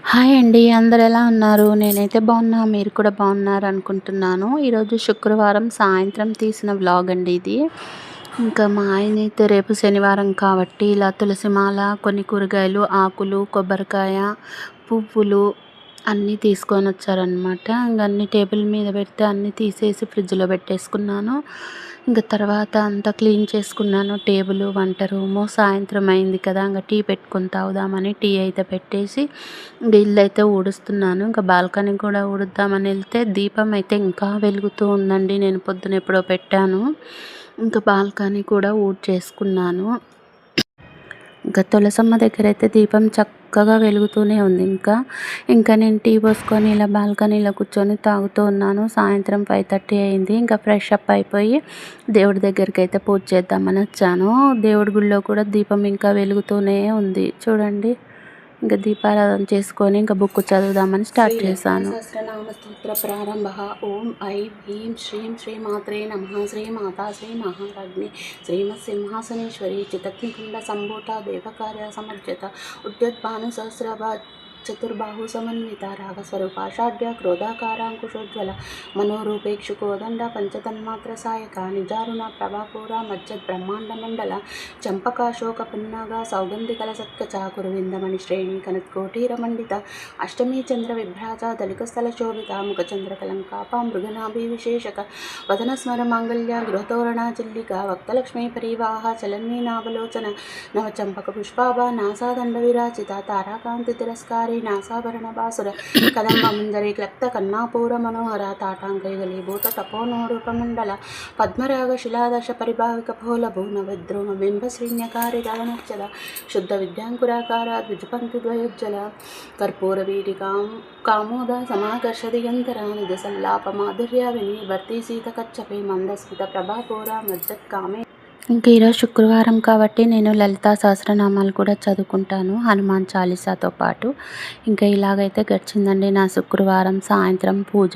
Hi అండి. అందరూ ఎలా ఉన్నారు? నేనైతే బాగున్నా. మీరు కూడా బాగున్నారు అనుకుంటున్నాను. ఈరోజు శుక్రవారం సాయంత్రం తీసిన వ్లాగ్ అండి ఇది. ఇంకా మా ఆయనైతే రేపు శనివారం కాబట్టి ఇలా తులసి మాల, కొన్ని కూరగాయలు, ఆకులు, కొబ్బరికాయ, పువ్వులు అన్నీ తీసుకొని వచ్చారనమాట. ఇంక అన్నీ టేబుల్ మీద పెడితే అన్నీ తీసేసి ఫ్రిడ్జ్లో పెట్టేసుకున్నాను. ఇంక తర్వాత అంతా క్లీన్ చేసుకున్నాను. టేబుల్, వంట రూము. సాయంత్రం అయింది కదా, ఇంకా టీ పెట్టుకొని తాగుదామని టీ అయితే పెట్టేసి ఇంక ఇల్లు అయితే ఊడుస్తున్నాను. ఇంకా బాల్కనీ కూడా ఊడుద్దామని వెళ్తే దీపం అయితే ఇంకా వెలుగుతూ ఉందండి. నేను పొద్దున ఎప్పుడో పెట్టాను. ఇంకా బాల్కనీ కూడా ఊడ్చేసుకున్నాను. ఇంకా తులసమ్మ దగ్గర అయితే దీపం చక్కగా వెలుగుతూనే ఉంది. ఇంకా నేను టీ పోసుకొని ఇలా బాల్కనీలో కూర్చొని తాగుతూ ఉన్నాను. సాయంత్రం 5:30 అయింది. ఇంకా ఫ్రెష్ అప్ అయిపోయి దేవుడి దగ్గరికి అయితే పూజ చేద్దామని వచ్చాను. దేవుడి గుడిలో కూడా దీపం ఇంకా వెలుగుతూనే ఉంది చూడండి. ఇంకా దీపారాధన చేసుకొని ఇంకా బుక్ చదువుదామని స్టార్ట్ చేశాను. సహస్రనామ స్తోత్ర ప్రారంభ. ఓం ఐం హ్రీం శ్రీం శ్రీమాత్రే నమః. శ్రీమాతా శ్రీ మహారాజ్ఞి శ్రీమత్సింహాసనేశ్వరి చితగ్నికుండ సంభూత దేవకార్య సమర్జత ఉద్యోద్భాను సహస్రభా చతుర్బాహు సమన్విత రాగస్వరూపాషాఢ్య క్రోధాకారాంకుశోజ్వల మనోరూపేక్షు కోదండ పంచతన్మాత్ర సాయక నిజారుణ ప్రభాపూర మజ్జద్ బ్రహ్మాండ మండల చంపకాశోక పున్నాగ సౌగంధికల సత్కచ కురువిందమణి శ్రేణి కనత్కోటీర మండిత అష్టమీ చంద్ర విభ్రాజ దళికస్థల శోభిత ముఖచంద్ర కలంకాప మృగనాభి విశేషక వదన స్మర మాంగళ్య గృహతోరణ చిల్లిక వక్తలక్ష్మీ పరివాహ చలన్మీ నాభలోచన నవ చంపక పుష్పాభ నాసాదండ విరాచిత తారాకాంతి తిరస్కారి నాసాభరణ బాసుర కదంబ మంజరి క్లప్త కన్నాపూర మనోహర తాటాంకైగలి భూత తపోనోరూపమండల పద్మరాగ శిలాదశ పరిభావిక పోల భూన విద్రోమ బింబ శ్రీన్యకారి దళనచ్చద శుద్ధ విద్యాంకురాకార ద్విజపంక్తి ద్వయోజ్జల కర్పూర వీటికాం కామోద సమాకర్ష దిగంతర నిజ సల్లాప మాధుర్య వినివర్తి సీత కచ్చపి మందస్మిత ప్రభాపూర మజ్జత్ కామే. ఇంక ఈరోజు శుక్రవారం కాబట్టి నేను లలితా సహస్రనామాలు కూడా చదువుకుంటాను హనుమాన్ చాలీసాతో పాటు. ఇంకా ఇలాగైతే గడిచిందండి నా శుక్రవారం సాయంత్రం పూజ.